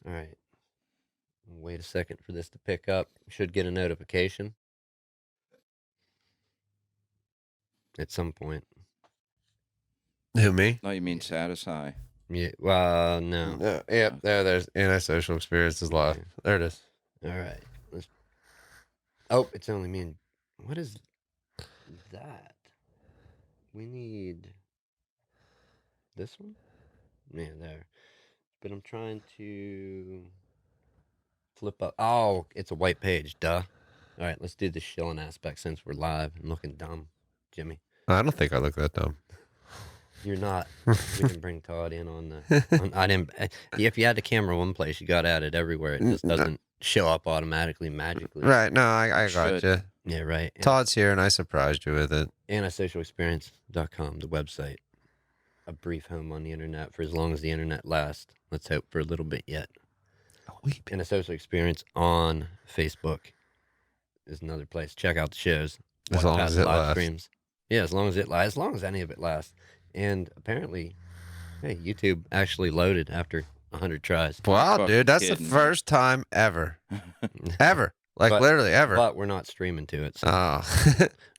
All right. Wait a second for this to pick up. Should get a notification at some point. Who, me? No, you mean Satisfy. Yeah. Well, no. No. Yep. There's antisocial experiences live. Okay. There it is. All right. Oh, it's only me and... What is that? We need this one? Yeah, there. But I'm trying to flip up. Oh, it's a white page. Duh. All right, let's do the shilling aspect since we're live. I'm looking dumb, Jimmy. I don't think I look that dumb. You're not. We can bring Todd in on the... I didn't... If you had the camera one place, you got at it everywhere. It just doesn't show up automatically, magically. Right. No, I got you. Yeah, right. Todd's here, and I surprised you with it. antisocialexperience.com, the website. A brief home on the internet for as long as the internet lasts. Let's hope for a little bit yet. Antisocial Experience on Facebook is another place. Check out the shows. As long as it lasts. Streams. Yeah, as long as it lasts. As long as any of it lasts. And apparently, hey, YouTube actually loaded after 100 tries. Wow, dude, that's the first time ever. Ever. Like, literally ever. But we're not streaming to it. So oh.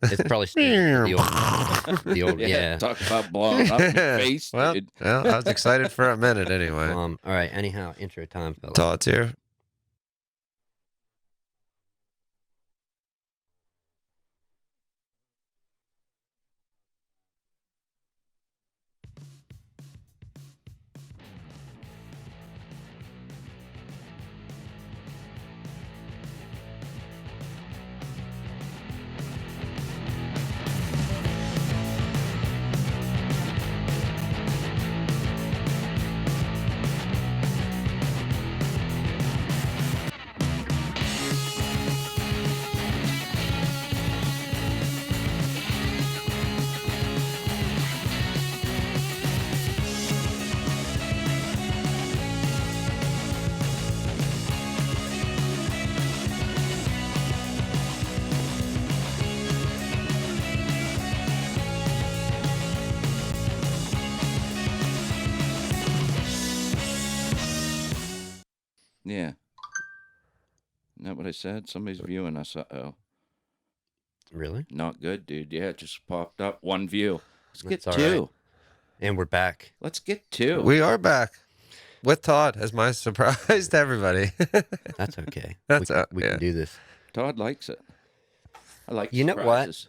it's probably streaming the old yeah. Talk about blowing up your face, well, dude. Well, I was excited for a minute anyway. All right, anyhow, intro time, fellas. Todd's here. Yeah. Isn't that what I said? Somebody's viewing us. Uh-oh. Really? Not good, dude. Yeah, it just popped up. One view. Let's get That's two. right. And we're back. Let's get two. We are back with Todd as my surprise to everybody. That's okay. We Yeah. can do this. Todd likes it. I like You know surprises.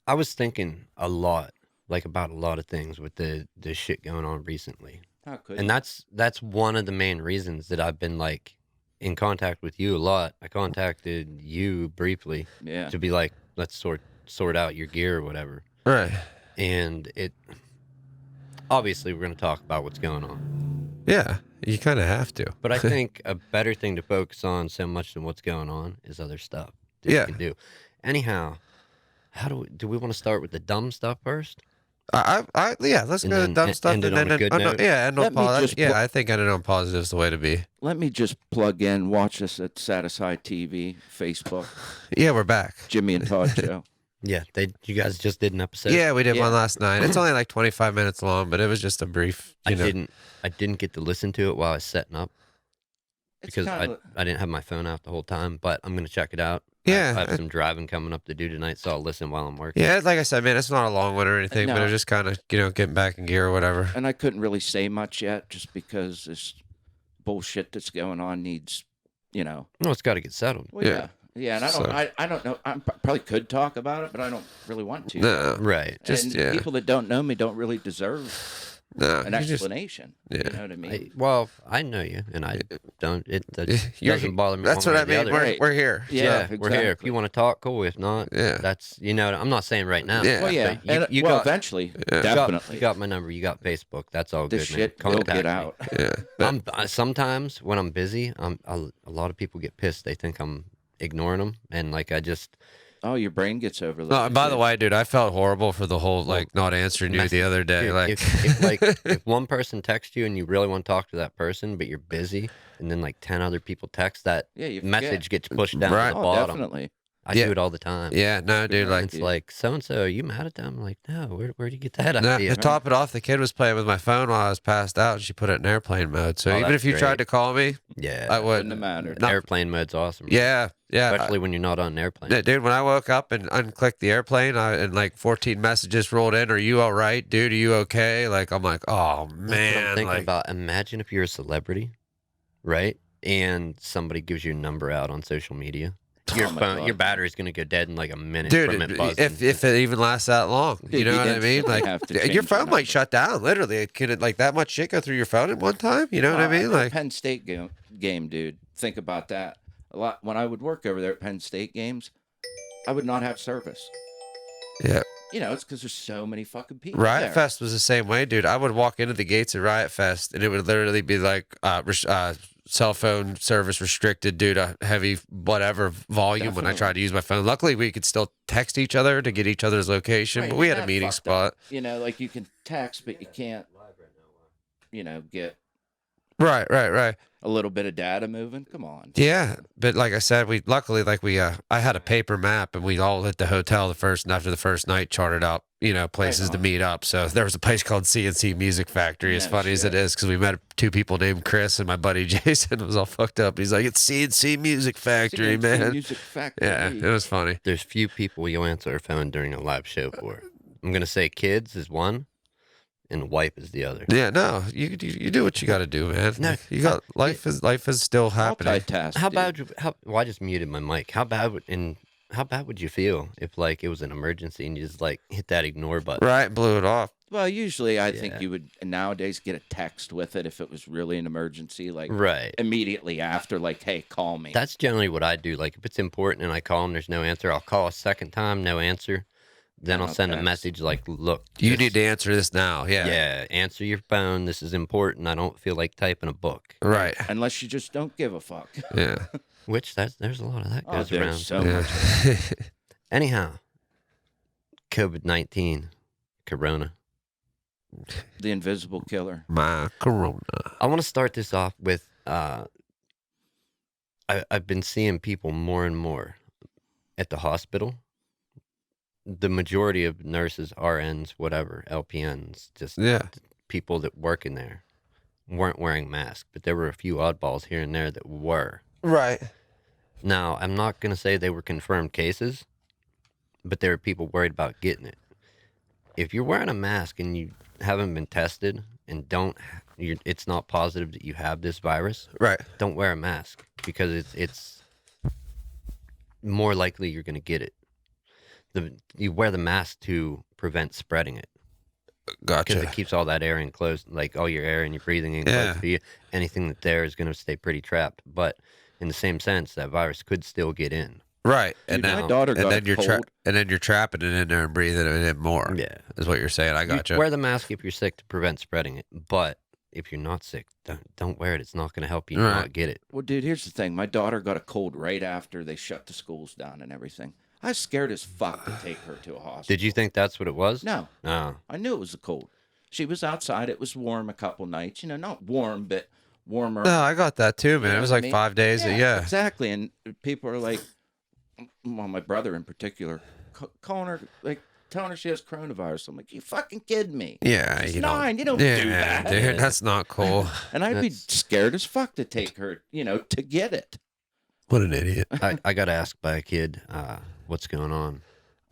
what? I was thinking a lot, like about a lot of things with the shit going on recently. How could And you? that's one of the main reasons that I've been like in contact with you a lot. I contacted you briefly Yeah. to be like, let's sort out your gear or whatever. Right. And it obviously we're going to talk about what's going on. Yeah, you kind of have to. But I think a better thing to focus on so much than what's going on is other stuff that Yeah. you can do. Anyhow, how do we want to start with the dumb stuff first? Yeah, let's And go to then dumb stuff end it and on a then good no, note? yeah, end on Let me positive. just Yeah, put- I think ending on positive is the way to be. Let me just plug in. Watch us at Satisfy TV, Facebook, Yeah, we're back. Jimmy and Todd Show. Yeah, you guys just did an episode. Yeah, we did Yeah. one last night. It's only like 25 minutes long, but it was just a brief. I didn't get to listen to it while I was setting up It's because kind of, I didn't have my phone out the whole time. But I'm gonna check it out. Yeah, I have some driving coming up to do tonight, so I'll listen while I'm working. Yeah, like I said, man, it's not a long one or anything, but No. it's just kind of getting back in gear or whatever. and I couldn't really say much yet, just because this bullshit that's going on needs, No, it's got to get settled. Well, Yeah. yeah, and I don't know. I probably could talk about it, but I don't really want to. No, Right. just and people that don't know me don't really deserve no, an you just explanation. yeah. You know what I mean? I know you, and I don't. It You're- doesn't bother me. That's one what way I or the mean. other. Right. We're here. Yeah, We're here. If exactly. you want to talk, cool. If not, Yeah. that's I'm not saying right now. Yeah. Well, yeah, but you and, well, got, eventually, Yeah. definitely, you got my number. You got Facebook. That's all this good, shit man. will Contact get me. out. Yeah. Sometimes when I'm busy, a lot of people get pissed. They think I'm ignoring them, and like I just Oh, your brain gets overloaded. No, by the way, dude, I felt horrible for the whole like not answering you the other day. Dude, Like, if one person texts you and you really want to talk to that person, but you're busy, and then like 10 other people text, that Yeah, you forget. message gets pushed down Right. to the Oh, bottom. definitely. I Yeah. do it all the time. Yeah, no, dude, like, It's like, so-and-so, are you mad at them? I'm like, no, where'd you get that no, idea? to top it off, the kid was playing with my phone while I was passed out, and she put it in airplane mode. So Oh, even that's if you tried great. to call me, Yeah. I would. Wouldn't have mattered. Airplane mode's awesome. Bro. Yeah, yeah. Especially when you're not on an airplane. Dude, when I woke up and unclicked the airplane, and like 14 messages rolled in. Are you all right, dude? Are you okay? Like, I'm like, oh That's what I'm man. thinking Like, about. Imagine if you're a celebrity, right? And somebody gives your number out on social media. Your Oh my phone, God. your battery's gonna go dead in like a minute dude, from it buzzing. if it even lasts that long, Dude, you know you'd what I mean? instantly Like, have to your change your phone number. might shut down. Literally, it could like that much shit go through your phone at one time. You know what I mean? That Like, Penn State game, dude. Think about that. A lot when I would work over there at Penn State games, I would not have service. yeah. You know, it's because there's so many fucking people Riot there. Fest was the same way, dude. I would walk into the gates of Riot Fest, and it would literally be like cell phone service restricted due to heavy whatever volume when I Definitely. tried to use my phone. Luckily, we could still text each other to get each other's location, Right, but we had a that meeting fucked spot. up. You know, like you can text, but you can't, get Right. a little bit of data moving. Come on. Yeah, but like I said, I had a paper map, and we all hit the hotel after the first night, charted out, places to on. meet up. So there was a place called CNC Music Factory, as No funny as it shit. is, because we met two people named Chris, and my buddy Jason was all fucked up. He's like, "It's CNC Music Factory, CNC man." Music Factory. Yeah, it was funny. There's few people you'll answer a phone during a live show for. I'm gonna say kids is one, and wife is the other. Yeah, no, you do what you got to do, man. No, You got life is still happening. Multitask. How dude. bad? Well, I just muted my mic. How bad would you feel if like it was an emergency and you just like hit that ignore button? Right, blew it off. Well, usually I Yeah. think you would nowadays get a text with it if it was really an emergency, like Right. immediately after, like, hey, call me. That's generally what I do. Like if it's important and I call them, there's no answer. I'll call a second time, no answer. Then I'll send a Okay. message like, "Look, You this- need to answer this now. yeah, answer your phone. This is important. I don't feel like typing a book." Right. Unless you just don't give a fuck. Yeah. Which there's a lot of that Oh, goes there's around. so Yeah. much. Anyhow, COVID-19, Corona. The invisible killer. My corona. I want to start this off with I've been seeing people more and more at the hospital. The majority of nurses, RNs, whatever, LPNs, just Yeah. people that work in there weren't wearing masks, but there were a few oddballs here and there that were. Right. Now, I'm not going to say they were confirmed cases, but there were people worried about getting it. If you're wearing a mask and you haven't been tested and it's not positive that you have this virus, Right. don't wear a mask because it's more likely you're going to get it. You wear the mask to prevent spreading it because Gotcha. it keeps all that air enclosed, like all your air and you're breathing in Yeah. close to you. Anything that there is going to stay pretty trapped. But in the same sense, that virus could still get in. Right. Dude, And my then daughter got and then a cold. you're trapping it in there and breathing it in more. Yeah. Is what you're saying. I You gotcha. wear the mask if you're sick to prevent spreading it. But if you're not sick, don't wear it. It's not going to help you Right. not get it. Well, dude, here's the thing. My daughter got a cold right after they shut the schools down and everything. I was scared as fuck to take her to a hospital. Did you think that's what it was? No, No. I knew it was a cold. She was outside. It was warm a couple nights. Not warm, but warmer. No, I got that too, man. You It know was what I like mean? 5 days. Yeah. Exactly. And people are like, well, my brother in particular, calling her, like, telling her she has coronavirus. I'm like, you fucking kidding me? Yeah. She's You 9. You don't Yeah, do that. dude. That's not cool. And I'd be That's- scared as fuck to take her, to get it. What an idiot. I got asked by a kid, what's going on?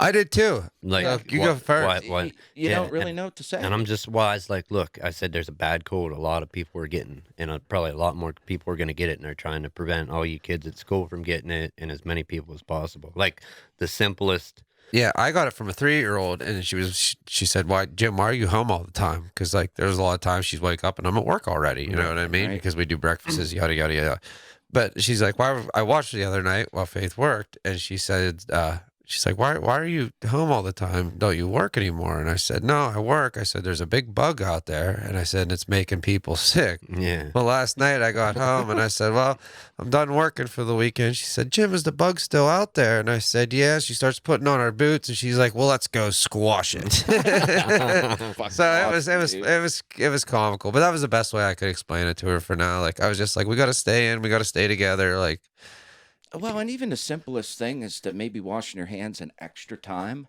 I did too. Like, you go first. What? You Yeah, don't really know what to say. And I'm just wise. Like, look, I said there's a bad cold. A lot of people are getting, and probably a lot more people are going to get it, and they're trying to prevent all you kids at school from getting it, and as many people as possible. Like the simplest. Yeah, I got it from a 3-year-old, and she said, "Why, Jim? Why are you home all the time?" Because like there's a lot of times she'd wake up and I'm at work already. You know what I mean? Right. Because we do breakfasts, yada yada yada. But she's like, "Why?" I watched the other night while Faith worked, and she said, "She's like, why are you home all the time? Don't you work anymore?" And I said, "No, I work." I said, "There's a big bug out there," and I said, "It's making people sick." Yeah. Well, last night I got home and I said, "Well, I'm done working for the weekend." She said, "Jim, is the bug still out there?" And I said, "Yeah." She starts putting on our boots and she's like, "Well, let's go squash it." Fuck So off, it was comical, but that was the best way I could explain it to her for now. Like I was just like, we got to stay in, we got to stay together. Like Well, and even the simplest thing is to maybe washing your hands an extra time.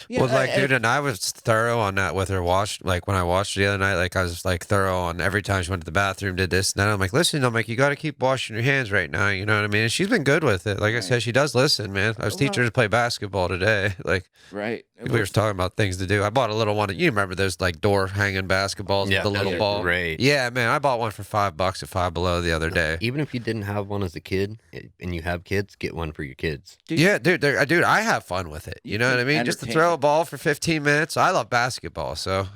Yeah, Well, like, dude, and I was thorough on that with her like, when I watched her the other night, like, I was, like, thorough on every time she went to the bathroom, did this and that. I'm like, listen, I'm like, you got to keep washing your hands right now. You know what I mean? And she's been good with it. Like I said, she does listen, man. I was teaching her to play basketball today. Like, right. we were talking about things to do. I bought a little one. You remember those, like, door hanging basketballs with the little ball? Great. Yeah, man. I bought one for $5 at Five Below the other day. Even if you didn't have one as a kid and you have kids, get one for your kids. Yeah, dude, I have fun with it. You know what I mean? Just to throw a ball for 15 minutes. I love basketball, so.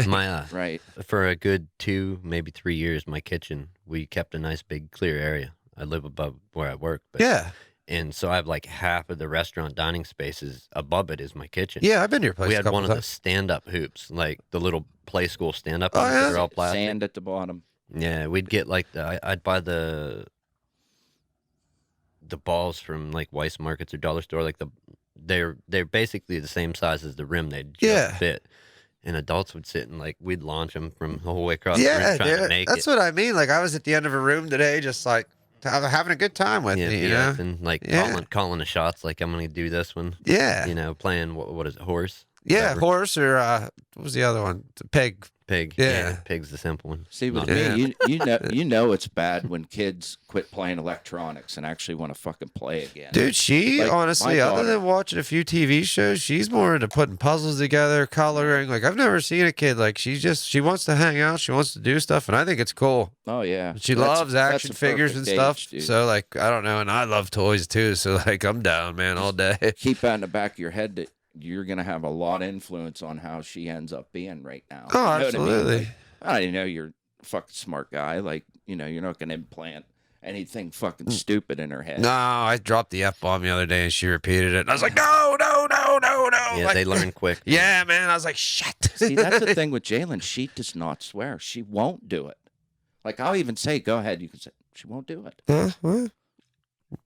My right. For a good 2, maybe 3 years, my kitchen, we kept a nice big clear area. I live above where I work. But, yeah. And so I have like half of the restaurant dining spaces above it is my kitchen. Yeah, I've been to your place. We had one of the stand-up hoops, like the little play school stand-up hoops that are all plastic. Sand at the bottom. Yeah, we'd get like I'd buy the balls from like Weiss Markets or Dollar Store. Like they're basically the same size as the rim. They'd just fit. And adults would sit and like we'd launch them from the whole way across the room trying to make that's what I mean. Like I was at the end of a room today, just like having a good time with me, you know, and like calling the shots. Like I'm gonna do this one. Yeah, you know, playing what is it, horse? Yeah, horse or what was the other one? Pig. Pig. Yeah, pig's the simple one. See, with me, you know it's bad when kids quit playing electronics and actually want to fucking play again. Dude, she honestly, other than watching a few TV shows, she's more into putting puzzles together, coloring. Like I've never seen a kid like she wants to hang out, she wants to do stuff, and I think it's cool. Oh yeah, she loves action figures and stuff. So like I don't know, and I love toys too. So like I'm down, man, all day. Keep that in the back of your head that you're going to have a lot of influence on how she ends up being right now. Oh, you know absolutely. What I mean? Like, I know you're a fucking smart guy. Like, you know, you're not going to implant anything fucking stupid in her head. No, I dropped the F-bomb the other day and she repeated it. And I was like, no. Yeah, like, they learn quick. Yeah, man. I was like, shit. See, that's the thing with Jalen. She does not swear. She won't do it. Like, I'll even say, go ahead. You can say, she won't do it. What?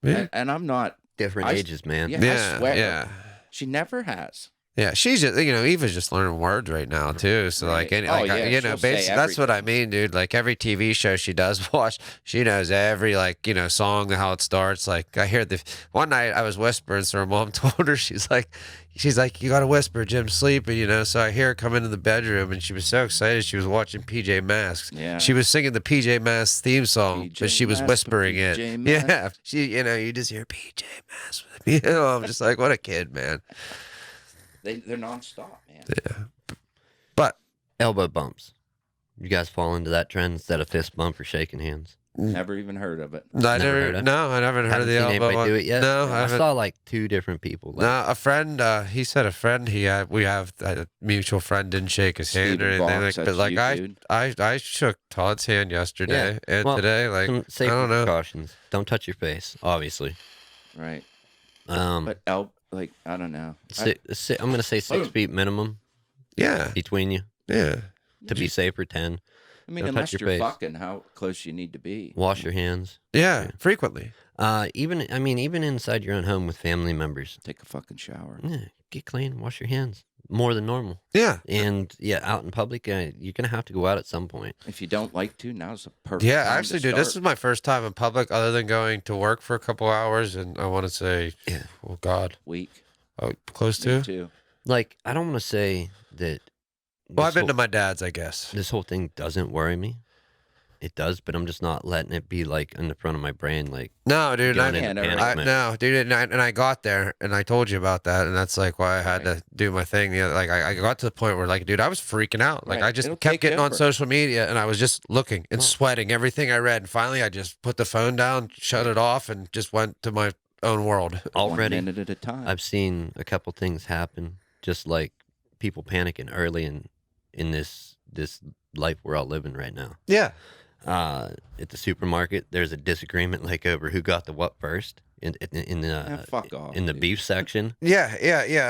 Yeah. And I'm not. Different ages, man. Yeah, I swear. Yeah. She never has. Yeah, she's just, you know, Eva's just learning words right now too. So like, you know, basically that's what I mean, dude. Like every TV show she does watch, she knows every like, you know, song, how it starts. Like I hear one night I was whispering, so her mom told her, she's like, you gotta whisper, Jim's sleeping, you know. So I hear her come into the bedroom, and she was so excited. She was watching PJ Masks. Yeah, she was singing the PJ Masks theme song, but she was whispering it. Yeah, you know, you just hear PJ Masks. You know, I'm just like, what a kid, man. They're nonstop, man. Yeah. But elbow bumps. You guys fall into that trend instead of fist bump or shaking hands? Never even heard of it. I never heard of the elbow bump. Do it yet? No, I saw like 2 different people. Like, no, a friend. He said a friend. We have a mutual friend didn't shake his hand or anything. Like, but like I shook Todd's hand yesterday and today. Like I don't know. Precautions. Don't touch your face, obviously. Right. But like I don't know. I'm gonna say 6 feet minimum. Yeah. Between you. Yeah. To be safer, 10. I mean, unless you're fucking, how close you need to be. Wash your hands. Yeah, frequently. Even inside your own home with family members. Take a fucking shower. Yeah, get clean. Wash your hands more than normal. Yeah. And out in public, you're gonna have to go out at some point. If you don't like to, now's the perfect. Yeah, time actually, to dude, start. this is my first time in public other than going to work for a couple hours, and I want to say, oh God, week. Oh, close Me to. too. Like, I don't want to say that. Well, I've been to my dad's, I guess. This whole thing doesn't worry me. It does, but I'm just not letting it be like in the front of my brain. Like, no, dude, no, dude, and I got there, and I told you about that, and that's like why I had to do my thing. Like, I got to the point where, like, dude, I was freaking out. Like, I just kept getting on social media, and I was just looking and sweating everything I read. And finally, I just put the phone down, shut it off, and just went to my own world. Already, 1 minute at a time. I've seen a couple things happen, just like people panicking early in this life we're all living right now. Yeah. At the supermarket, there's a disagreement like over who got the what first in the fuck off, in the beef section. Yeah.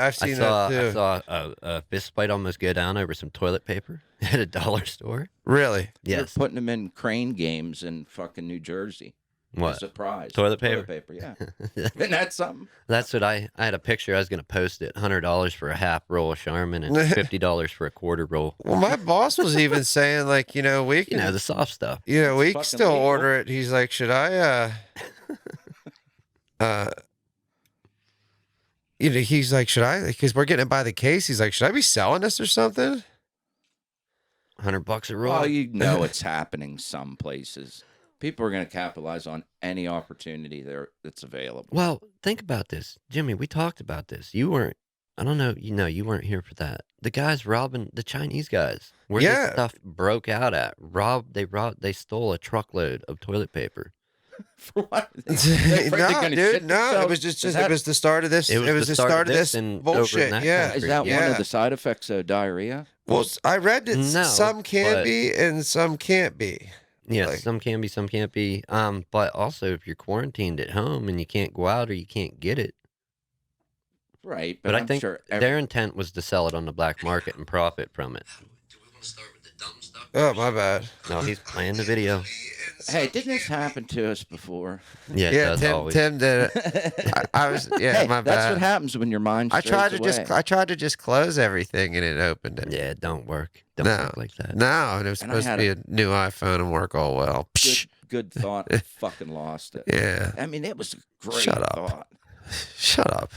I've seen that too. I saw a fist fight almost go down over some toilet paper at a dollar store. Really? Yes. They're putting them in crane games in fucking New Jersey. What? A surprise. Toilet paper? Toilet paper, yeah. Isn't that something? That's what I had a picture. I was going to post it. $100 for a half roll of Charmin and $50 for a quarter roll. Well, my boss was even saying, like, we can, the soft stuff. We can still order it. He's like, should I, he's like, should I? Because we're getting it by the case. He's like, should I be selling this or something? $100 a roll. Well, you know it's happening some places. People are going to capitalize on any opportunity that's available. Well, think about this, Jimmy. We talked about this. You weren't. I don't know. You weren't here for that. The guys robbing the Chinese guys. Where Yeah. this stuff broke out at. They stole a truckload of toilet paper. For what? No, dude, no. It was it was the start of this. It was the start of this and over in bullshit. that Yeah. country. Is that one Yeah. of the side effects of diarrhea? Well, I read that No, some can but- be and some can't be. Yes, Like- some can be, some can't be. But also if you're quarantined at home and you can't go out or you can't get it. Right, But I I'm think sure their intent was to sell it on the black market and profit from it. Do we want to start with the dumb stuff? Oh, my bad. No, he's playing the video. Hey, didn't this happen to us before? Yeah, it Yeah, does always. Tim did it. I was yeah, Hey, my that's bad. what happens when your mind. I tried to strays away. I tried to just close everything and it opened it. Yeah, it don't work. Don't No. work like that. No, and it was And I supposed to had be a new iPhone and work all well. Good thought. I fucking lost it. Yeah. I mean, it was a great Shut up. thought. Shut up.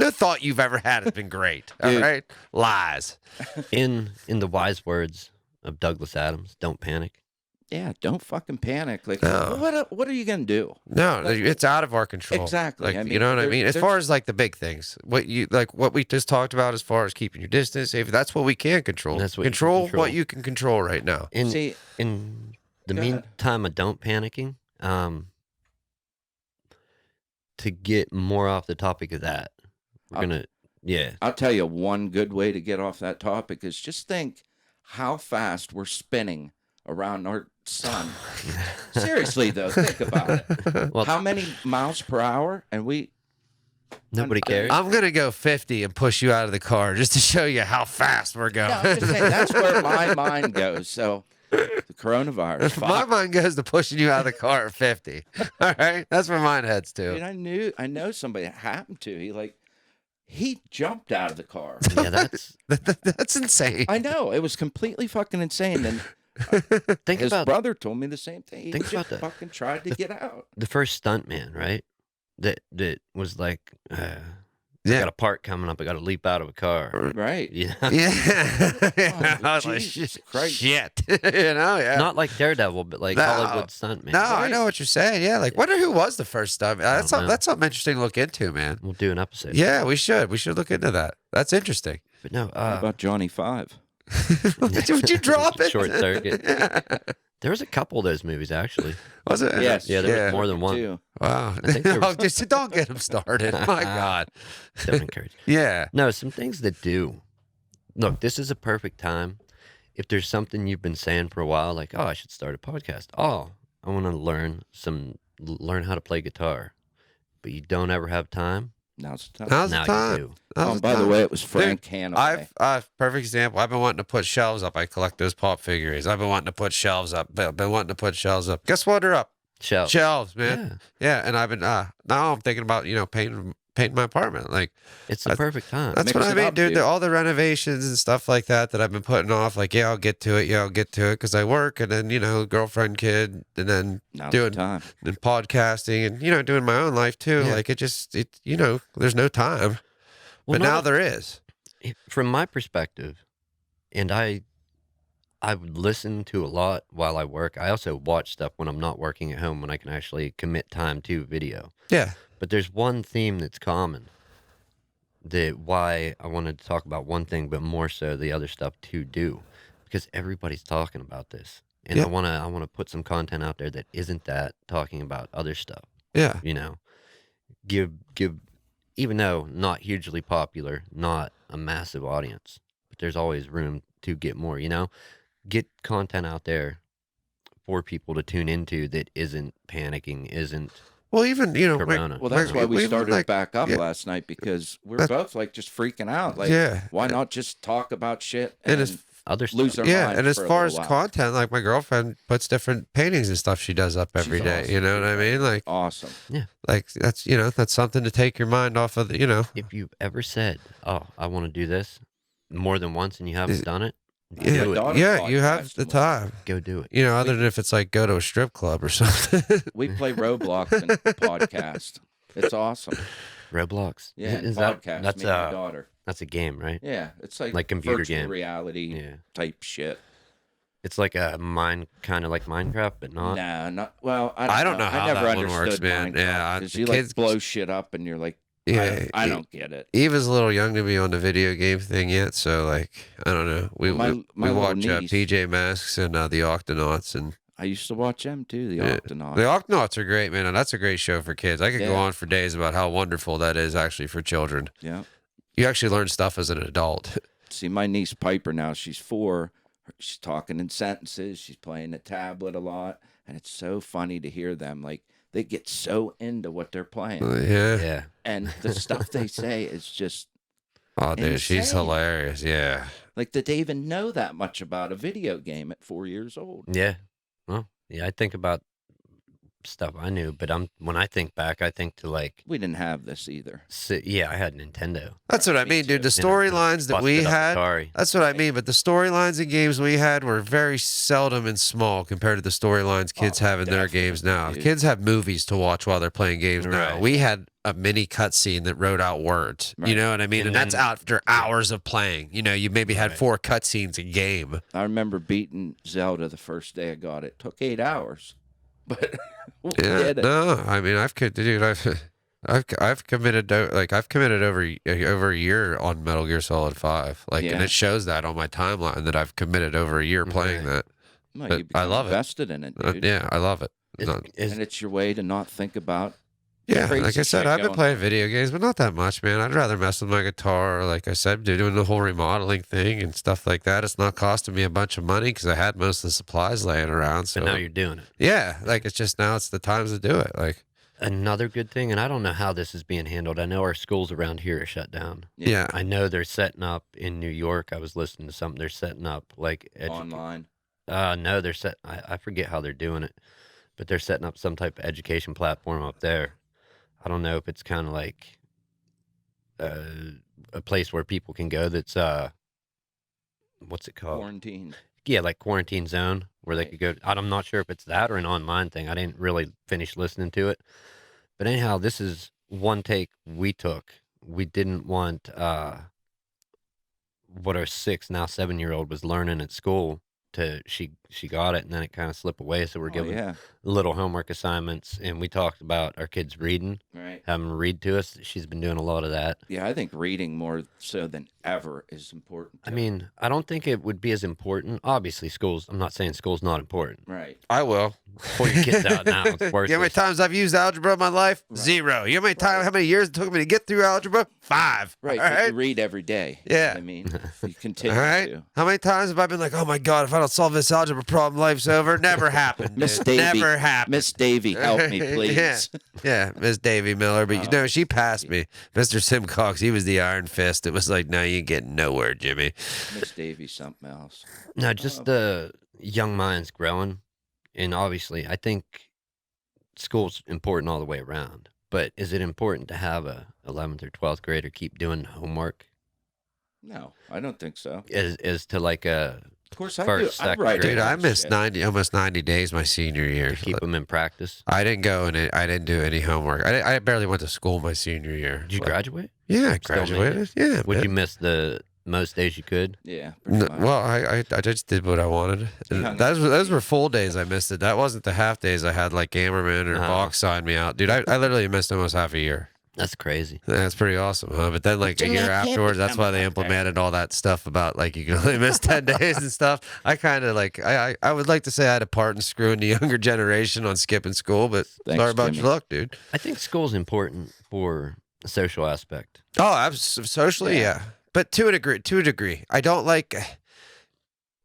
No thought you've ever had has been great. All Dude. right? Lies. In the wise words of Douglas Adams, don't panic. Yeah, don't fucking panic. Like, No. what are you gonna do? No, Like- it's out of our control. Exactly. Like, I mean, you know what I there- mean? As far as like the big things, what we just talked about as far as keeping your distance, if that's what we can control. That's what you can control control. what you can control right now. In See, in the Go ahead. meantime of don't panicking, to get more off the topic of that, we're gonna I'll tell you one good way to get off that topic is just think how fast we're spinning around our sun. Seriously though, think about it. Well, How many miles per hour? And nobody cares. I'm gonna go 50 and push you out of the car just to show you how fast we're going. no, I'm just saying that's where my mind goes. So the coronavirus. My Fuck. mind goes to pushing you out of the car at 50. All right, that's where mine heads to. Dude, I know somebody it happened to. He jumped out of the car. Yeah, that's That's insane. I know it was completely fucking insane. And think his about brother told me the same thing. He Think just about that. fucking tried to get out. the first stunt man, right? That was like, I Yeah. got a part coming up. I got to leap out of a car. Right. Yeah, Yeah. I was like, Jesus Christ. shit. You know, yeah. not like Daredevil, but like No. Hollywood stunt man. No, I Right. know what you're saying. Yeah, like wonder who was the first stunt. That's don't know. that's something interesting to look into, man. We'll do an episode. Yeah, we should. We should look into that. That's interesting. but no. How about Johnny Five? Would you drop it? Short Circuit. There was a couple of those movies actually. Was it? Yes. Yeah, there was more than one. Too. Wow. I think there was- Oh, just don't get him started. My God. Don't encourage. Yeah. No, some things that do. Look, this is a perfect time. If there's something you've been saying for a while, like, oh, I should start a podcast. Oh, I want to learn how to play guitar, but you don't ever have time. Now's the time. Now's Now the time. you do. Now's Oh, the by the time. way, it was Frank Hanaway. Perfect example. I've been wanting to put shelves up. I collect those pop figurines. I've been wanting to put shelves up. Been wanting to put shelves up. Guess what? They're up. Shelves. Shelves, man. Yeah, Yeah. And I've been now I'm thinking about painting my apartment. Like it's the perfect time. that's Mix what I it mean, up, dude. dude. All the renovations and stuff like that I've been putting off. Like, yeah, I'll get to it. Yeah, I'll get to it because I work and then girlfriend, kid, and then Now's doing the time. and podcasting and doing my own life too. Yeah. Like it there's no time. Well, But now not- there is. from my perspective, and I would listen to a lot while I work. I also watch stuff when I'm not working at home when I can actually commit time to video. Yeah. But there's one theme that's common. That why I wanted to talk about one thing, but more so the other stuff to do, because everybody's talking about this, and Yeah. I wanna put some content out there that isn't that talking about other stuff. Yeah. Give even though not hugely popular, not a massive audience, but there's always room to get more. Get content out there for people to tune into that isn't panicking, isn't Well, even Corona. Well, that's why we even, started like, back up yeah. last night because we're That- both like just freaking out. Like, yeah. why not just talk about shit And and it's other stuff. lose our Yeah, minds and as for a far as little while? content, like my girlfriend puts different paintings and stuff she does up every She's day. awesome. You know what I mean? Like Awesome. that's something to take your mind off of the. If you've ever said, "Oh, I want to do this," more than once and you haven't done it, My Yeah, daughter yeah, you have podcasts the more. time. go do it. Other than if it's like go to a strip club or something. We play Roblox and podcast. It's awesome. Roblox. Yeah, and Is podcast. that's Me and my daughter. that's a game, right? Yeah, it's like computer virtual game. reality Yeah. type shit. It's like a kind of like Minecraft, but not. Nah, not well. I don't know how I never that one understood works, man. Minecraft, Yeah, 'cause the you kids- like blow shit up, and you're like, Yeah, I don't get it. Eva's a little young to be on the video game thing yet, so like I don't know. We My little watch niece- PJ Masks and the Octonauts, and I used to watch them too. The Yeah. Octonauts. the Octonauts are great, man. And that's a great show for kids. I could go Yeah. on for days about how wonderful that is actually for children. Yeah. You actually learn stuff as an adult. See, my niece Piper now, she's 4. She's talking in sentences. She's playing the tablet a lot. And it's so funny to hear them. Like, they get so into what they're playing. Yeah. Yeah. And the stuff they say is just Oh, dude, she's Insane. hilarious. Yeah. like, did they even know that much about a video game at 4 years old? Yeah. Well, yeah. I think about stuff I knew, but when I think back, I think to like, We didn't have this either. yeah, I had Nintendo. That's what I Me mean, dude. too. The You know, storylines that we busted up had. Atari. That's what I mean. But the storylines and games we had were very seldom and small compared to the storylines kids Oh, have in their games now. definitely, dude. Kids have movies to watch while they're playing games now. Right. We had a mini cutscene that wrote out words. You Right. know what I mean? And, And that's then- after hours of playing. You know, you maybe had Right. 4 cutscenes a game. I remember beating Zelda the first day I got it. Took 8 hours. But we Yeah. did it. No, I mean, I've committed over a year on Metal Gear Solid 5. Like, and Yeah. it shows that on my timeline that I've committed over a year playing Right. that. Well, But you become love it. invested in it, dude. Yeah, I love it. Is, No- is, And it's your way to not think about Yeah, crazy like I said, shit I've been going playing on. video games, but not that much, man. I'd rather mess with my guitar, or like I said, doing the whole remodeling thing and stuff like that. It's not costing me a bunch of money because I had most of the supplies laying around. So but now you're doing it. yeah, like it's just now it's the times to do it. Like Another good thing, and I don't know how this is being handled. I know our schools around here are shut down. yeah, I know they're setting up in New York. I was listening to something. They're setting up like online. No, they're set. I forget how they're doing it, but they're setting up some type of education platform up there. I don't know if it's kind of like a place where people can go. That's what's it called? Quarantine. Yeah, like quarantine zone where they Right. could go. I'm not sure if it's that or an online thing. I didn't really finish listening to it, but anyhow, this is one take we took. We didn't want what our 6 now 7-year-old was learning at school. She got it, and then it kind of slipped away. So we're Oh, giving yeah. little homework assignments, and we talked about our kids reading, Right. having them read to us. She's been doing a lot of that. Yeah, I think reading more so than ever is important. I too. mean, I don't think it would be as important. Obviously, I'm not saying school's not important. right. I will. Pull your kids out now. It's You know how many worthless. times I've used algebra in my life? Right. 0. You know how Right. many years it took me to get through algebra? 5. Right. All but right. You read every day. You know Yeah. what I mean, you continue All right. to. How many times have I been like, oh my God, if I don't solve this algebra problem, life's over? Never happened. Miss dude. Davy. Never happened. Miss Davy, help me, please. Yeah. Yeah, Miss Davy Miller. But you know, she passed me. Mr. Simcox, he was the iron fist. It was like, no, you ain't getting nowhere, Jimmy. Miss Davy, something else. No, just the young minds growing. And obviously, I think school's important all the way around. But is it important to have a 11th or 12th grader keep doing homework No, I don't think so. as to like a Of course, I First, do. I second write grade. Dude, I that missed shit. almost 90 days my senior year. to keep them in practice? I didn't go and I didn't do any homework. I barely went to school my senior year. Did you Like, graduate? Yeah, I Still made it? graduated. Yeah. Would man. you miss the most days you could? Yeah. pretty much. Well, I just did what I wanted. Yeah. And those were full days I missed it. That wasn't the half days I had like Gamerman or Uh-huh. Vox sign me out. Dude, I literally missed almost half a year. That's crazy. That's pretty awesome, huh? But then like a Jimmy, year I can't afterwards, that's become why they like that. implemented all that stuff about like you can only miss 10 days and stuff. I kind of like, I would like to say I had a part in screwing the younger generation on skipping school, but Thanks, sorry about Jimmy. your luck, dude. I think school's important for the social aspect. Oh, socially, Yeah. yeah. But to a degree. I don't like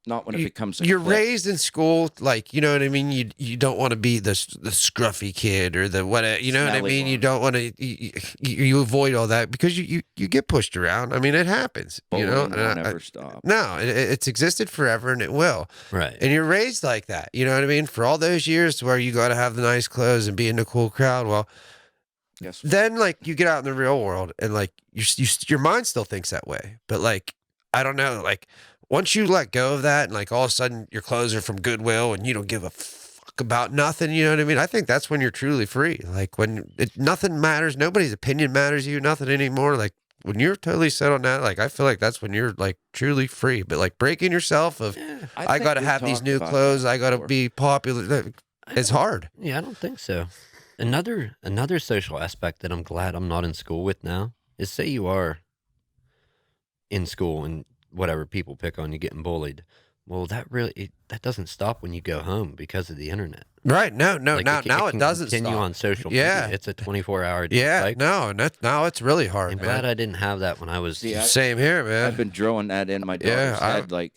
Not when it becomes a you're clique. raised in school, like, you know what I mean? You don't want to be the scruffy kid or the what, you know what I Smelly mean? You one. don't want to, you avoid all that because you get pushed around. I mean, it happens, you know? Bullying And will I- never stop. no, it's existed forever and it will. Right. And you're raised like that, you know what I mean? For all those years to where you got to have the nice clothes and be in the cool crowd. Well, Guess then like you get out in the real world and like your mind still thinks that way. But like, I don't know, like once you let go of that and like all of a sudden your clothes are from Goodwill and you don't give a fuck about nothing. You know what I mean? I think that's when you're truly free. Like when nothing matters, nobody's opinion matters to you, nothing anymore. Like when you're totally set on that, like I feel like that's when you're like truly free. But like breaking yourself of, I think got to we have these talked new about clothes, that I got to before. be popular. It's hard. Yeah, I don't think so. Another social aspect that I'm glad I'm not in school with now is, say you are in school and whatever, people pick on you getting bullied. Well, that doesn't stop when you go home because of the internet. Right. No, Like, now it can doesn't continue stop. on social Yeah. media. It's a 24-hour Yeah, cycle. no, and now it's really hard, I'm man. glad I didn't have that when I was. See, Same here, man. I've been drilling that in my daughter's head, like,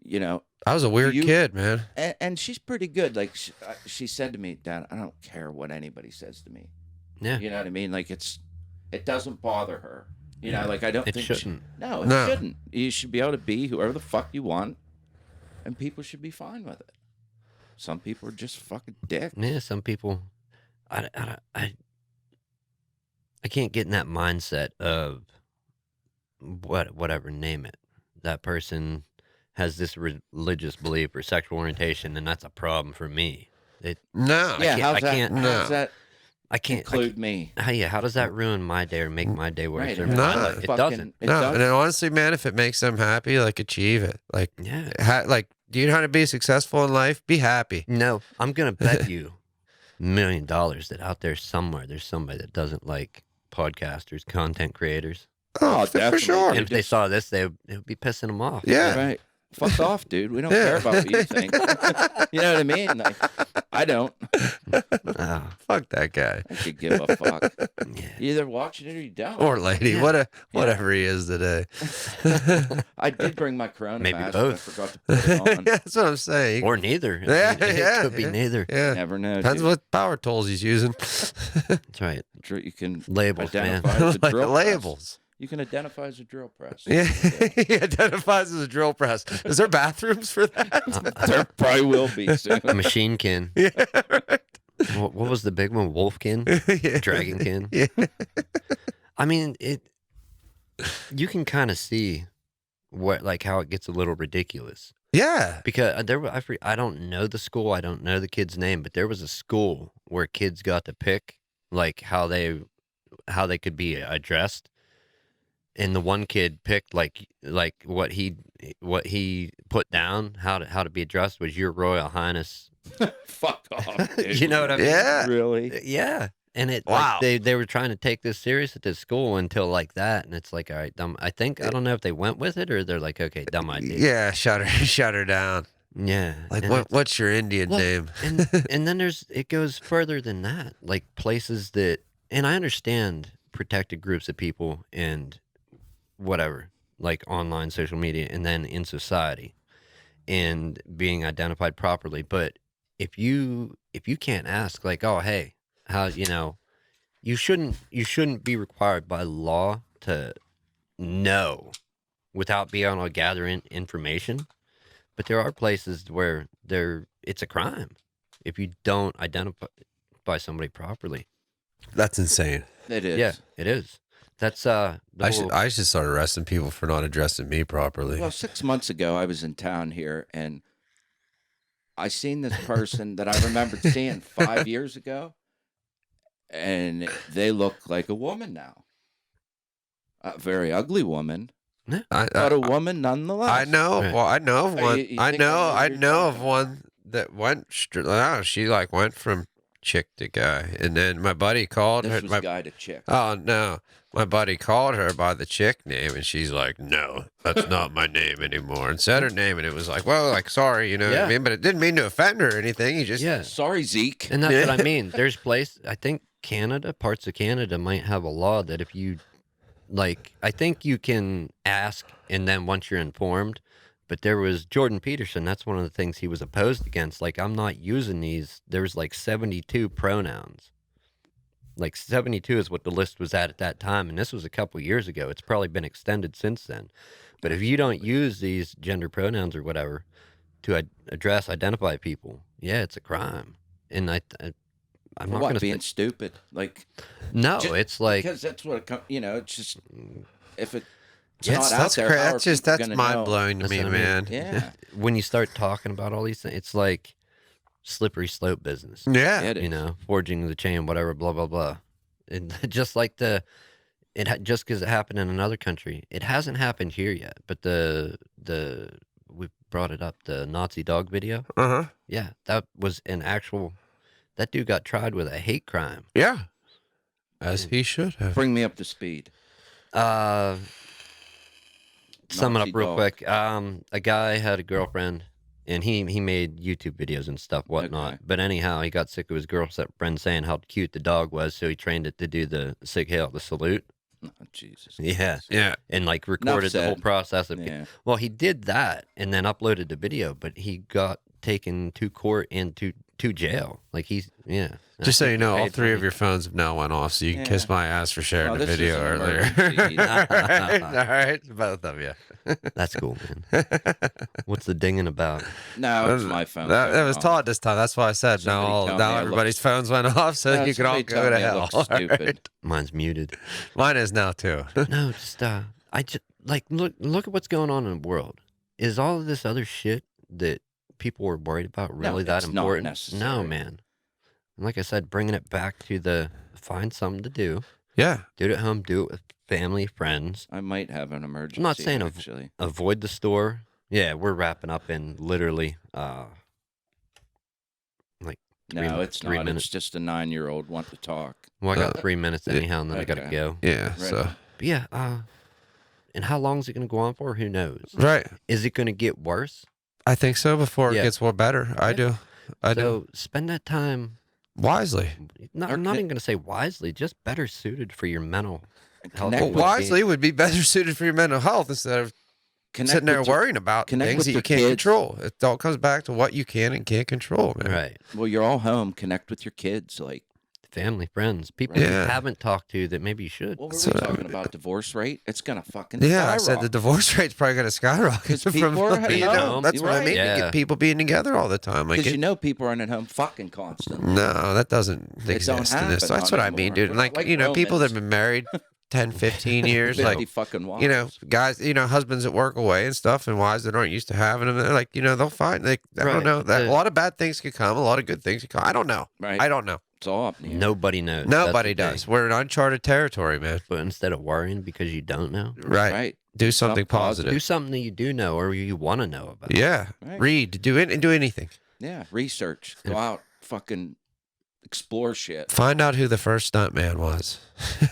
you know, I was a weird kid, man. and she's pretty good. Like she said to me, Dad, I don't care what anybody says to me. Yeah. You know what I mean? Like it doesn't bother her. You know, like I don't It think shouldn't. No, it No. shouldn't. You should be able to be whoever the fuck you want, and people should be fine with it. Some people are just fucking dicks. Yeah, some people, I can't get in that mindset of whatever, name it. That person has this religious belief or sexual orientation, and that's a problem for me. No. Yeah, I can't- how's that I can't include me? How does that ruin my day or make my day worse? Right, or it No. my life? doesn't It fucking- doesn't. it No, doesn't. and honestly, man, if it makes them happy, like achieve it. Like, Yeah. like, do you know how to be successful in life? Be happy. No, I'm gonna bet you $1 million that out there somewhere there's somebody that doesn't like podcasters, content creators, Oh, for definitely. sure. and if they saw this, they would be pissing them off. Yeah. Right. Fuck off, dude. We don't Yeah. care about what you think. You know what I mean? Like, I don't. Oh, Fuck that guy I could give a fuck. yeah. You either watching it or you don't. or lady, Yeah. whatever he is today. I did bring my Corona Maybe mask, both. but I forgot to put it on. That's what I'm saying. Or neither. I Yeah, mean, yeah, It could be yeah. neither. Yeah. Never know. Depends dude. what power tools he's using. That's right. You can Labels, man. identify as a Like drill press. labels. You can identify as a drill press. Yeah, he identifies as a drill press. Is there bathrooms for that? There probably will be soon. A machinekin. Yeah, right. What was the big one? Wolfkin? Yeah. Dragonkin? Yeah. I mean, you can kind of see how it gets a little ridiculous. Yeah. Because I don't know the school, I don't know the kid's name, but there was a school where kids got to pick like how they could be addressed, and the one kid picked like what he put down how to be addressed was Your Royal Highness. Fuck off, dude. You know what I mean? Yeah. Really? Yeah. And Wow. they were trying to take this serious at this school until like that, and it's like, all right, dumb. I don't know if they went with it or they're like, okay, dumb idea. Yeah. Shut her down. Yeah. Like, and what's your Indian Well, name? and then it goes further than that, like places that, and I understand protected groups of people and whatever, like online social media, and then in society, and being identified properly. But if you can't ask, like, oh, hey, how, you shouldn't be required by law to know without being able to gather information. But there are places where it's a crime if you don't identify somebody properly. That's insane. It is. Yeah, it is. That's the whole- I should start arresting people for not addressing me properly. Well, 6 months ago, I was in town here, and I seen this person that I remembered seeing 5 years ago, and they look like a woman now. A very ugly woman, but a woman nonetheless. I know. Right. Well, I know of Oh, one. you I think know. I know I who you're know of talking one that went. She like went from chick to guy, and then my buddy called This her. was My, guy to chick. oh no, my buddy called her by the chick name, and she's like, "No, that's not my name anymore," and said her name, and it was like, "Well, like sorry, you know what I Yeah. mean?" But it didn't mean to offend her or anything. He just yeah, Sorry, Zeke. and that's what I mean. There's I think parts of Canada might have a law that if you, like, I think you can ask, and then once you're informed. But there was Jordan Peterson. That's one of the things he was opposed against. Like, I'm not using these. There was like 72 pronouns. Like 72 is what the list was at that time, and this was a couple years ago. It's probably been extended since then. But if you don't use these gender pronouns or whatever to identify people, yeah, it's a crime. And I'm For not what, going to being stupid? Like, no. Ju- It's like because that's what it's just if it's Yeah, not out that's there, crazy. how are That's just people that's gonna mind know? blowing to That's me, what I mean. man. Yeah, when you start talking about all these things, it's like slippery slope business. Yeah. It You is. know, forging the chain, whatever, blah blah blah. And just like just because it happened in another country, it hasn't happened here yet. But we brought it up, the Nazi dog video. Uh-huh. Yeah, that was an actual. That dude got tried with a hate crime. Yeah. As he should have. Bring me up to speed. Sum it Nazi up real dog. quick. A guy had a girlfriend, and he made YouTube videos and stuff, whatnot. Okay. But anyhow, he got sick of his girlfriend saying how cute the dog was, so he trained it to do the sig heil, the salute. Oh, Jesus. Yeah, Yeah. and like recorded the whole said. process of. Yeah. Well, he did that and then uploaded the video, but he got taken to court and to jail. Like I Just so think you he know, all paid three of money. your phones have now went off, so you can kiss Yeah. my ass for sharing Oh, the this is video an earlier. emergency. All right, both of you. That's cool, man. What's the dinging about? No, it's my phone. That was going off. Todd this time. That's why I said Somebody tell me now I look- everybody's phones went off, so No, you can all somebody go tell to me I hell. look All stupid. right. Mine's muted. Mine is now too. No, just I just like look at what's going on in the world. Is all of this other shit that people were worried about really that it's not important? No, necessary. man. And like I said, bringing it back to find something to do. Yeah. Do it at home. Do it with family, friends. I might have an emergency. I'm not saying actually. avoid the store. Yeah, we're wrapping up in literally like No, it's 3 not. minutes. It's just a 9-year-old want to talk. Well, I got 3 minutes anyhow, and then I gotta okay. go. Yeah. Right. So But yeah, and how long is it gonna go on for? Who knows? right. Is it gonna get worse? I think so before Yeah. it gets more better. I do. I do. So spend that time. Wisely. I'm not even gonna say wisely, just better suited for your mental health. Connect Well, with wisely would be better suited for your mental health instead of Connect sitting there with your- worrying about connect things with that you your can't kids. control. It all comes back to what you can and can't control, man. Right. Well, you're all home. Connect with your kids. Like, Family, friends, people Right. you Yeah. haven't talked to that maybe you should. what were So- we talking about? Divorce rate? It's gonna fucking Yeah, I said the skyrocket. divorce rate's probably going to skyrocket 'Cause from people are at being home. at home. That's You're what I right. mean. Yeah. You get people being together all the time. Like Because it, you know people aren't at home fucking constantly. no, that doesn't It exist don't in this. happen, So that's not what I mean, anymore. dude. We're Like, not like you know, people that Romans. have been married 10, 15 years, 50 like, fucking wives. you know, guys, you know, husbands that work away and stuff, and wives that aren't used to having them. They're like, you know, they'll find, like, I Right. don't know, that a The- lot of bad things could come, a lot of good things could come. I don't know. Right. I don't know. It's all up in the air. Nobody knows. That's Nobody the thing. does. We're in uncharted territory, man. But instead of worrying because you don't know, Right. Right. Do something Something positive. positive. do something that you do know or you want to know about. Yeah. Right. Read. Do it and do anything. Yeah. Research. Go out. Fucking explore shit. Find out who the first stuntman was.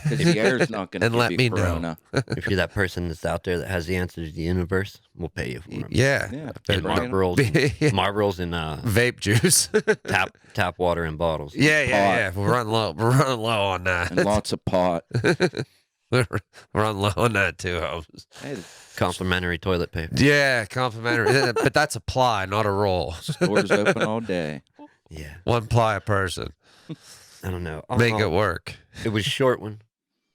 Because the air's not going to And give let you me know. corona. If you're that person that's out there that has the answer to the universe, we'll pay you for them. Yeah. Yeah. And Right. Marlboros, Yeah. Marlboros and Vape juice. tap water in bottles. Yeah. We're running low. We're running low on that. And lots of pot. We're running low on that too, Holmes. Hey, the Complimentary toilet paper. Yeah, complimentary. But that's a ply, not a roll. store's open all day. Yeah. One ply a person. I don't know. Make it work. It was a short one,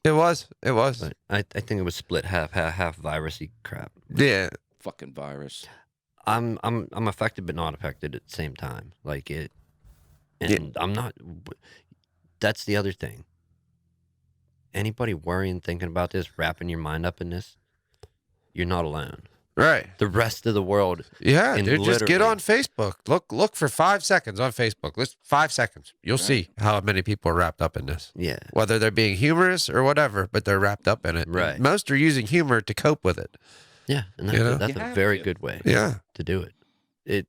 It was. It was. but I think it was split half virusy crap. Yeah. Fucking virus. I'm affected but not affected at the same time. Like it, and Yeah. I'm not. That's the other thing. Anybody worrying, thinking about this, wrapping your mind up in this, you're not alone. Right. The rest of the world, Yeah, And dude. Just get literally- on Facebook. Look for 5 seconds on Facebook. Just 5 seconds. You'll see how many people are wrapped up in this. yeah, Whether they're being humorous or whatever, but they're wrapped up in it. And Right. most are using humor to cope with it. yeah, and You know? that's You a have very to. good way Yeah. to do it.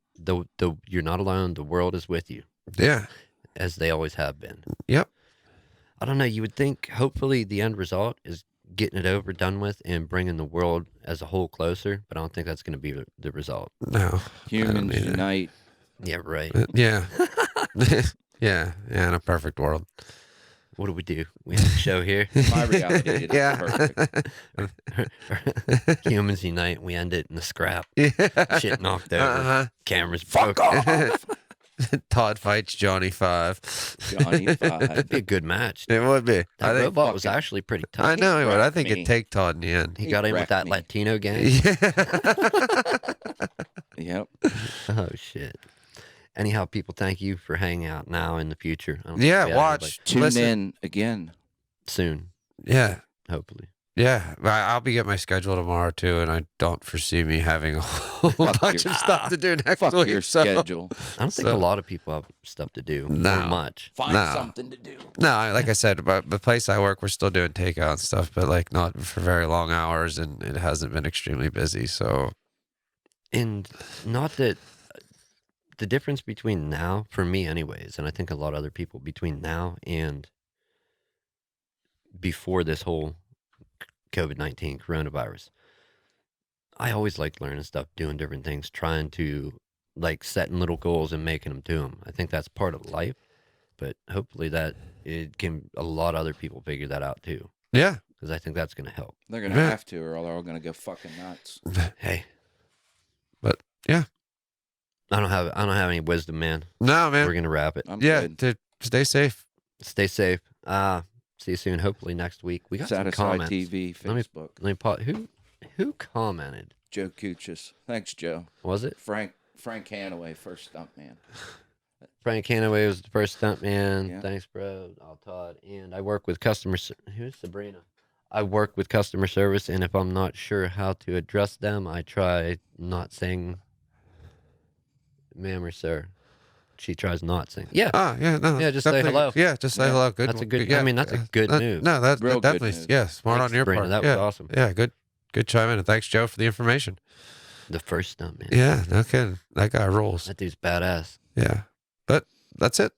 You're not alone. The world is with you, Yeah. as they always have been. Yep. I don't know. You would think, hopefully, the end result is getting it over, done with, and bringing the world as a whole closer. But I don't think that's going to be the result. No. Humans either. unite. Yeah, right. Yeah. Yeah. Yeah. In a perfect world. What do? We have a show here. My reality is Yeah. perfect. Humans unite. We end it in a scrap. Yeah. Shit knocked over. Uh-huh. Cameras Fuck broke. off, Todd fights Johnny 5. Johnny Five. That'd be a good match. It would be. That I think. robot was fucking- actually pretty tough. I know he would. I think me. it'd take Todd in the end. He He got in with wrecked that me. Latino gang. Yeah. Yep. Oh shit. Anyhow, people, thank you for hanging out now in the future. I don't think Yeah. we have Watch. Tune Listen. in again. soon, Yeah. hopefully. Yeah, I'll be getting my schedule tomorrow too, and I don't foresee me having a whole Fuck bunch your- of stuff to do next Fuck week. your so- schedule. I don't think a So- lot of people have stuff to do. No. Or much. Find No. something to do. No, like I said, but the place I work, we're still doing takeout and stuff, but like not for very long hours, and it hasn't been extremely busy. So And not that the difference between now, for me anyways, and I think a lot of other people, between now and before this whole COVID-19 coronavirus, I always liked learning stuff, doing different things, trying to like setting little goals and making them to them. I think that's part of life, but hopefully that it can a lot of other people figure that out too, yeah, because I think that's going to help. They're gonna Yeah. have to, or they're all gonna go fucking nuts. Hey, but yeah, I don't have any wisdom, man. no, We're man, going to wrap it. I'm yeah, good. to stay safe. Stay safe. See you soon. Hopefully next week. We got some Satisfied comments. TV, Let me- Facebook. Let me pause. Who commented? Joe Kuchis. Thanks, Joe. Was it Frank Hanaway, first stump man. Frank Hanaway? Was the first stunt man. Yeah. Thanks, bro. I'll Todd. And I work with who's Sabrina? I work with customer service, and if I'm not sure how to address them, I try not saying ma'am or sir. She tries not saying. Yeah. Oh, yeah, no, Yeah, just say definitely- hello. Yeah, just say Yeah, hello. Good. that's a good- Yeah, I mean, that's a good move. No, that Real good definitely. move. Yeah, smart Thanks, on your Sabrina. part. That was yeah, awesome. Yeah, good chime in, and thanks, Joe, for the information. The first stunt man. Yeah, no kidding. That guy rules. That dude's badass. Yeah, but that's it.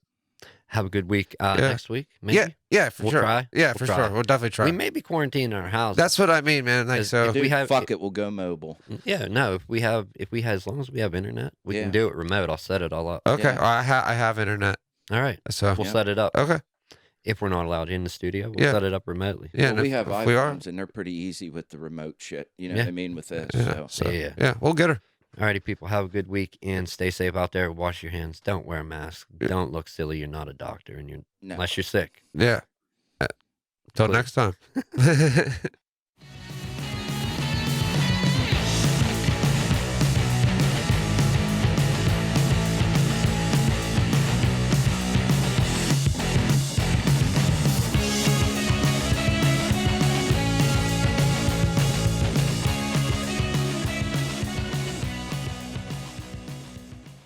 Have a good week. Yeah. Next week, maybe. Yeah, for We'll sure. try. Yeah, We'll for try. sure. We'll definitely try. We may be quarantined in our house. That's what I mean, man. Like Is- so. if Dude, we have- fuck it, we'll go mobile. Yeah, no. If we have, as long as we have internet, we Yeah. can do it remote. I'll set it all up. Okay, Yeah. I have internet, All right, so we'll Yeah. set it up. okay. If we're not allowed in the studio, we'll Yeah. set it up remotely. Yeah, Well, and we if- have if we are. iPhones, and they're pretty easy with the remote shit. You know Yeah. what I mean with this. Yeah, So. so, Yeah. yeah, we'll get her. Alrighty, people. Have a good week and stay safe out there. Wash your hands. Don't wear a mask. Yeah. Don't look silly. You're not a doctor, and No. unless you're sick. Yeah. Till Please. next time.